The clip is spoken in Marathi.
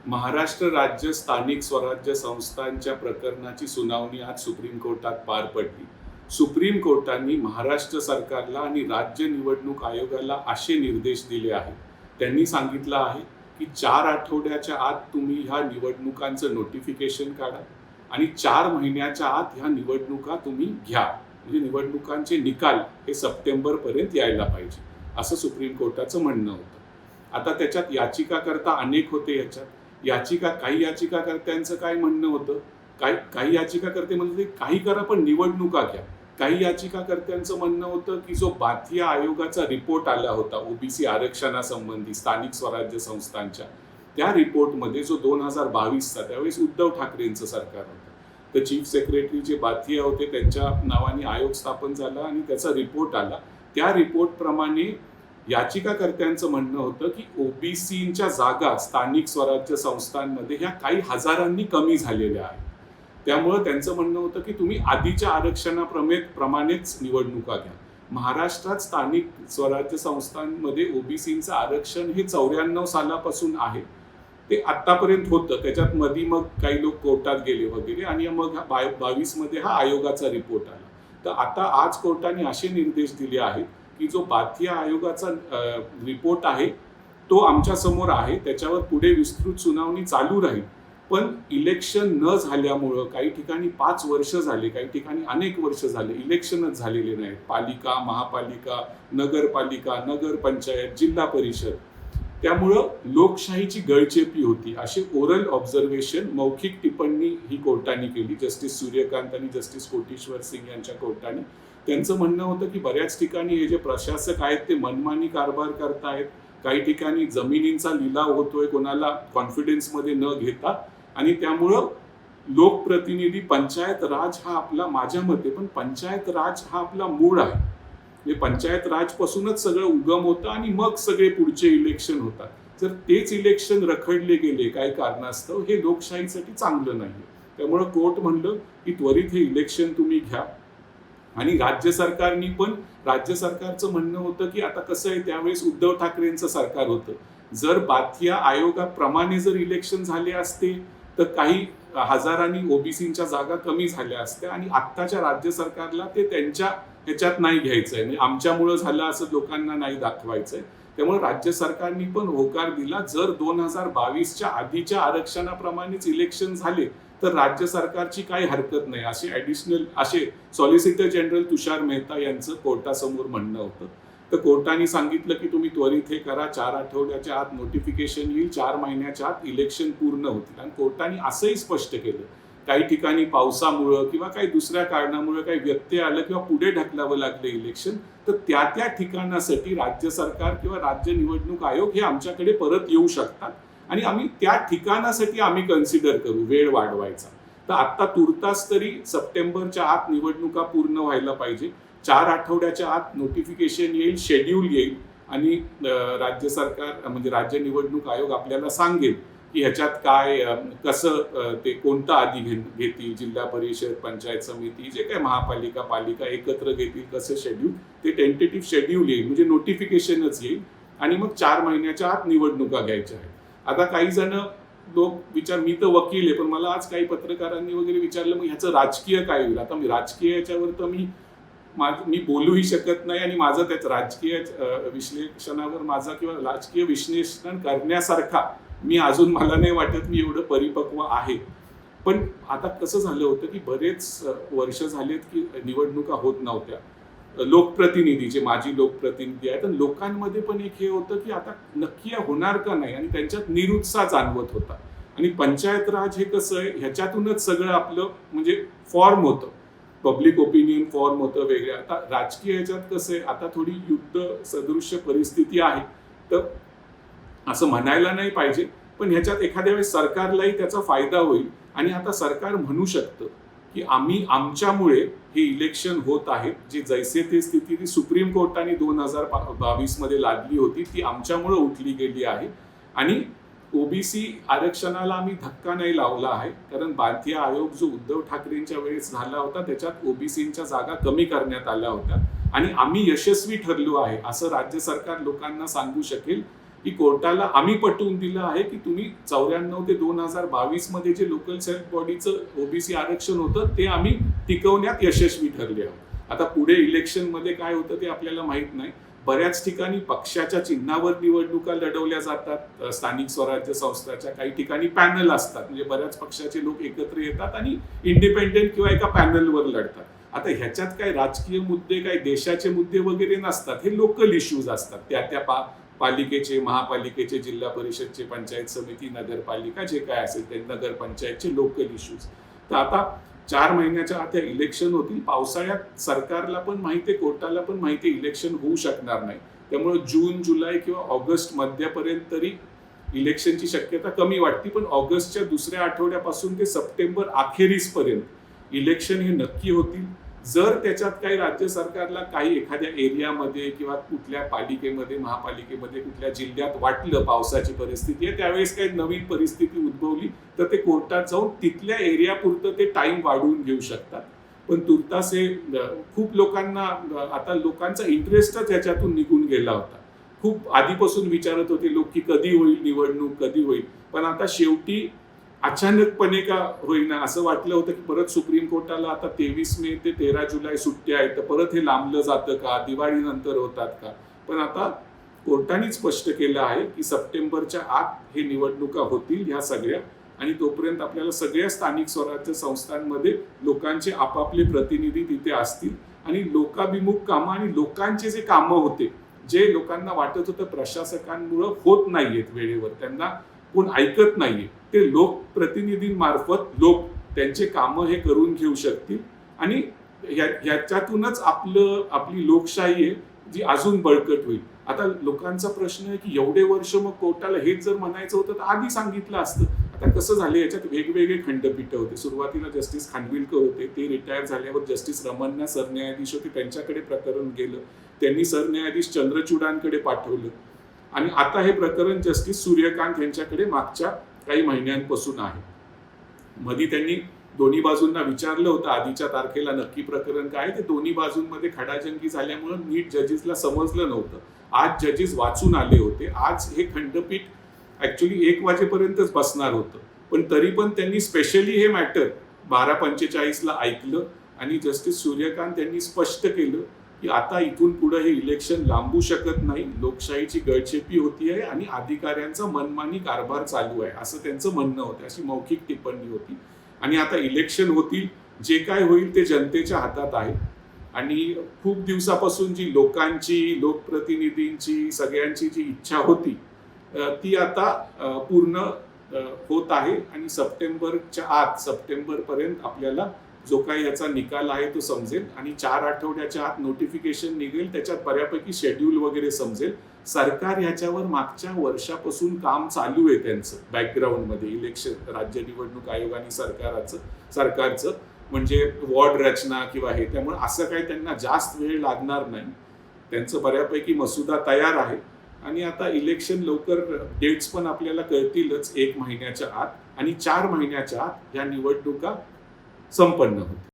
महाराष्ट्र राज्य स्थानिक स्वराज्य संस्थांच्या प्रकरणाची सुनावणी आज सुप्रीम कोर्टात पार पडली. सुप्रीम कोर्टाने महाराष्ट्र सरकारला आणि राज्य निवडणूक आयोगाला असे निर्देश दिले आहेत. त्यांनी सांगितलं आहे की 4 आठवड्याच्या आत तुम्ही ह्या निवडणुकांचं नोटिफिकेशन काढा आणि 4 महिन्याच्या आत ह्या निवडणुका तुम्ही घ्या. म्हणजे निवडणुकांचे निकाल हे सप्टेंबरपर्यंत यायला पाहिजे, असं सुप्रीम कोर्टाचं म्हणणं होतं. आता त्याच्यात याचिकाकर्ता अनेक होते. काही याचिकाकर्त्यांचं काय म्हणणं होतं, काही याचिकाकर्ते म्हणत काही करा पण निवडणुका घ्या. काही याचिकाकर्त्यांचं म्हणणं होतं की जो बाथिया आयोगाचा रिपोर्ट आला होता ओबीसी आरक्षणासंबंधी स्थानिक स्वराज्य संस्थांच्या, त्या रिपोर्टमध्ये जो 2022चा त्यावेळेस उद्धव ठाकरेंचं सरकार होतं, तर चीफ सेक्रेटरी जे बाथिया होते त्यांच्या नावाने आयोग स्थापन झाला आणि त्याचा रिपोर्ट आला. त्या रिपोर्टप्रमाणे याचिकाकर्त्यांचं म्हणणं होतं की ओबीसींच्या जागा स्थानिक स्वराज्य संस्थांमध्ये ह्या काही हजारांनी कमी झालेल्या आहेत. त्यामुळं त्यांचं म्हणणं होतं की तुम्ही आधीच्या आरक्षणाप्रमाणेच निवडणुका घ्या. महाराष्ट्रात स्थानिक स्वराज्य संस्थांमध्ये ओबीसींचं आरक्षण हे 94 सालापासून आहे. ते आतापर्यंत होतं. त्याच्यात मधी मग काही लोक कोर्टात गेले वगैरे आणि मग 22 मध्ये हा आयोगाचा रिपोर्ट आला. तर आता आज कोर्टाने असे निर्देश दिले आहेत की जो बाथिया आयोगाचा रिपोर्ट आहे तो आमच्या समोर आहे, त्याच्यावर पुढे विस्तृत सुनावणी चालू राहील. पण इलेक्शन न झाल्यामुळं काही ठिकाणी 5 वर्ष झाले, काही ठिकाणी अनेक वर्ष झाले इलेक्शनच झालेले नाहीत. पालिका, महापालिका, नगरपालिका, नगरपंचायत, जिल्हा परिषद. त्यामुळं लोकशाहीची गळचेपी होती, असे ओरल ऑब्झर्वेशन मौखिक टिप्पणी ही कोर्टाने केली. जस्टिस सूर्यकांत आणि जस्टिस कोटेश्वर सिंग यांच्या कोर्टाने. त्यांचं म्हणणं होतं की बऱ्याच ठिकाणी हे जे प्रशासक आहेत ते मनमानी कारभार करतायत. काही ठिकाणी जमिनींचा लिलाव होतोय कोणाला कॉन्फिडन्समध्ये न घेता, आणि त्यामुळं लोकप्रतिनिधी पंचायत राज हा आपला, माझ्या मते पण पंचायत राज हा आपला मूळ आहे. म्हणजे पंचायत राज पासूनच सगळं उगम होतं आणि मग सगळे पुढचे इलेक्शन होतात. जर तेच इलेक्शन रखडले गेले काही कारणास्तव, हे लोकशाहीसाठी चांगलं नाही. त्यामुळं कोर्ट म्हणलं की त्वरित हे इलेक्शन तुम्ही घ्या. आणि राज्य सरकारचं म्हणणं होतं की आता कसं आहे, त्यावेळेस उद्धव ठाकरेंचं सरकार होतं. जर बाथिया आयोगाप्रमाणे जर इलेक्शन झाले असते तर काही हजारांनी ओबीसींच्या जागा कमी झाल्या असत्या आणि आत्ताच्या राज्य सरकारला ते त्यांच्या ह्याच्यात नाही घ्यायचंय, म्हणजे आमच्यामुळं झालं असं लोकांना नाही दाखवायचंय. त्यामुळे राज्य सरकारने पण होकार दिला, जर 2022च्या आधीच्या आरक्षणाप्रमाणेच इलेक्शन झाले तर राज्य सरकारची काही हरकत नाही, असे सॉलिसिटर जनरल तुषार मेहता यांचं कोर्टासमोर म्हणणं होतं. तर कोर्टाने सांगितलं की तुम्ही त्वरित हे करा, 4 आठवड्याच्या आत नोटिफिकेशन येईल, 4 महिन्याच्या आत इलेक्शन पूर्ण होतील. आणि कोर्टाने असंही स्पष्ट केलं, काही ठिकाणी पावसामुळं किंवा काही दुसऱ्या कारणामुळे काही व्यत्यय आलं किंवा पुढे ढकलावं लागलं इलेक्शन, तर त्या ठिकाणासाठी राज्य सरकार किंवा राज्य निवडणूक आयोग हे आमच्याकडे परत येऊ शकतात आणि आम्ही त्या ठिकाणासाठी कन्सिडर करू वेळ वाढवायचा. तर आता तुर्तास तरी सप्टेंबरच्या आत निवडणुका पूर्ण व्हायला पाहिजे. 4 आठवड्याच्या आत नोटिफिकेशन येईल, शेड्यूल येईल आणि राज्य सरकार म्हणजे राज्य निवडणूक आयोग आपल्याला सांगेल की ह्याच्यात काय कसं ते कोणतं आधी घेतील, जिल्हा परिषद, पंचायत समिती, जे काय महापालिका, पालिका एकत्र घेतील, कसं शेड्यूल, ते टेंटेटिव्ह शेड्यूल येईल, म्हणजे नोटिफिकेशनच येईल आणि मग 4 महिन्याच्या आत निवडणुका घ्यायच्या आहेत. आता काही जण लोक मी तर वकील आहे, पण मला आज काही पत्रकारांनी वगैरे विचारलं मग ह्याचं राजकीय काय होईल. आता मी राजकीय याच्यावर तर मी बोलूही शकत नाही आणि माझं त्याच राजकीय विश्लेषणावर माझा किंवा राजकीय विश्लेषण करण्यासारखा मला नाही वाटत मी एवढं परिपक्व आहे. पण आता कसं झालं होतं की बरेच वर्ष झालेत की निवडणुका होत नव्हत्या. लोकप्रतिनिधी जे माजी लोकप्रतिनिधी आहेत, लोकांमध्ये पण एक हे होतं की आता नक्की होणार का नाही आणि त्यांच्यात निरुत्साह जाणवत होता. आणि पंचायत राज हे कसं आहे, ह्याच्यातूनच सगळं आपलं म्हणजे फॉर्म होतं, पब्लिक ओपिनियन फॉर्म होतं वेगळं. आता राजकीय ह्याच्यात कसं आहे, आता थोडी युद्ध सदृश्य परिस्थिती आहे, तर असं म्हणायला नाही पाहिजे, पण ह्याच्यात एखाद्या वेळेस सरकारलाही त्याचा फायदा होईल आणि आता सरकार म्हणू शकतं की आमच्यामुळे हे इलेक्शन होत आहे. जी जैसे थे स्थिती सुप्रीम कोर्टाने 2022 मध्ये लादली होती ती आमच्यामुळे उठली गेली आहे आणि ओबीसी आरक्षणाला आम्ही धक्का नाही लावला आहे, कारण बाथिया आयोग जो उद्धव ठाकरेंच्या वेळेस झाला होता त्याच्यात ओबीसींच्या जागा कमी करण्यात आल्या होत्या आणि आम्ही यशस्वी ठरलो आहे असं राज्य सरकार लोकांना सांगू शकेल की कोर्टाला आम्ही पटवून दिलं आहे की तुम्ही 94 ते 2022 मध्ये जे लोकल सेल्फ बॉडीचं ओबीसी आरक्षण होतं ते आम्ही टिकवण्यात यशस्वी ठरले आहोत. आता पुढे इलेक्शन मध्ये काय होतं ते आपल्याला माहित नाही. बऱ्याच ठिकाणी पक्षाच्या चिन्हावर निवडणुका लढवल्या जातात, स्थानिक स्वराज्य संस्थाच्या काही ठिकाणी पॅनल असतात, म्हणजे बऱ्याच पक्षाचे लोक एकत्र येतात आणि इंडिपेंडेंट किंवा एका पॅनलवर लढतात. आता ह्याच्यात काही राजकीय मुद्दे, काही देशाचे मुद्दे वगैरे नसतात, हे लोकल इश्यूज असतात. त्या पालिकेचे, महापालिकेचे, जिल्हा परिषदचे, पंचायत समिती, नगरपालिका जे काय असेल ते नगरपंचायतचे लोकल इश्यूज. तर आता 4 महिन्याच्या आत इलेक्शन होतील. पावसाळ्यात सरकारला पण माहिती आहे, कोर्टाला पण माहिती आहे इलेक्शन होऊ शकणार नाही. त्यामुळे जून, जुलै किंवा ऑगस्ट मध्यापर्यंत तरी इलेक्शनची शक्यता कमी वाटते. पण ऑगस्टच्या दुसऱ्या आठवड्यापासून ते सप्टेंबर अखेरीसपर्यंत इलेक्शन हे नक्की होतील. जर त्याच्यात काही राज्य सरकारला काही एखाद्या एरियामध्ये किंवा कुठल्या पालिकेमध्ये, महापालिकेमध्ये, कुठल्या जिल्ह्यात वाटलं पावसाची परिस्थिती आहे, त्यावेळेस काही नवीन परिस्थिती उद्भवली तर ते कोर्टात जाऊन तिथल्या एरिया पुरतं ते टाइम वाढवून घेऊ शकतात. पण तुर्तास हे खूप लोकांना, आता लोकांचा इंटरेस्टच ह्याच्यातून निघून गेला होता. खूप आधीपासून विचारत होते लोक की कधी होईल निवडणूक, कधी होईल. पण आता शेवटी अचानकपणे का होईना असं वाटलं होतं की परत सुप्रीम कोर्टाला आता 23 मे ते 13 जुलै सुट्ट्या आहेत, तर परत हे लांबलं जातं का, दिवाळीनंतर होतात का. पण आता कोर्टाने स्पष्ट केलं आहे की सप्टेंबरच्या आत हे निवडणुका होतील ह्या सगळ्या. आणि तोपर्यंत आपल्याला सगळ्या स्थानिक स्वराज्य संस्थांमध्ये लोकांचे आपापले प्रतिनिधी तिथे असतील आणि लोकाभिमुख कामं आणि लोकांचे जे कामं होते, जे लोकांना वाटत होतं प्रशासकांमुळे होत नाहीयेत वेळेवर, त्यांना कोण ऐकत नाहीये, ते लोकप्रतिनिधींमार्फत लोक त्यांचे कामं हे करून घेऊ शकतील. आणि ह्याच्यातूनच आपली लोकशाही आहे जी अजून बळकट होईल. आता लोकांचा प्रश्न आहे की एवढे वर्ष मग कोर्टाला हेच जर म्हणायचं होतं तर आधी सांगितलं असतं. आता कसं झालं, याच्यात वेगवेगळे खंडपीठ होते. सुरुवातीला जस्टिस खानविलकर होते, ते रिटायर झाल्यावर जस्टिस रमन्ना सरन्यायाधीश होते, त्यांच्याकडे प्रकरण गेलं. त्यांनी सरन्यायाधीश चंद्रचूडांकडे पाठवलं आणि आता हे प्रकरण जस्टिस सूर्यकांत यांच्याकडे मागच्या काही महिन्यांपासून आहे. मध्ये त्यांनी दोन्ही बाजूंना विचारलं होतं आधीच्या तारखेला नक्की प्रकरण काय. ते दोन्ही बाजूंमध्ये खडाजंगी झाल्यामुळे नीट जजेसला समजलं नव्हतं. आज जजेस वाचून आले होते. आज हे खंडपीठ ऍक्च्युली 1 वाजेपर्यंतच बसणार होतं, पण तरी पण त्यांनी स्पेशली हे मॅटर 12:45 ऐकलं आणि जस्टिस सूर्यकांत यांनी स्पष्ट केलं की आता इथून पुढे हे इलेक्शन लांबू शकत नाही, लोकशाहीची गळचेपी होती आहे आणि अधिकाऱ्यांचा मनमानी कारभार चालू आहे, असं त्यांचं म्हणणं होतं. अशी मौखिक टिप्पणी होती. आणि आता इलेक्शन होतील, जे काय होईल ते जनतेच्या हातात आहे. आणि खूप दिवसापासून जी लोकांची, लोकप्रतिनिधींची, सगळ्यांची जी इच्छा होती ती आता पूर्ण होत आहे. आणि सप्टेंबरच्या आत, सप्टेंबरपर्यंत आपल्याला जो काही याचा निकाल आहे तो समजेल आणि 4 आठवड्याच्या आत नोटिफिकेशन निघेल. त्याच्यात बऱ्यापैकी शेड्यूल वगैरे समजेल. सरकार ह्याच्यावर मागच्या वर्षापासून काम चालू आहे त्यांचं बॅकग्राऊंडमध्ये. इलेक्शन, राज्य निवडणूक आयोग आणि सरकारचं म्हणजे वॉर्ड रचना किंवा हे, त्यामुळे असं काही त्यांना जास्त वेळ लागणार नाही. त्यांचं बऱ्यापैकी मसुदा तयार आहे. आणि आता इलेक्शन लवकर, डेट्स पण आपल्याला कळतीलच 1 महिन्याच्या आत, आणि 4 महिन्याच्या आत या निवडणुका संपन्न होतील.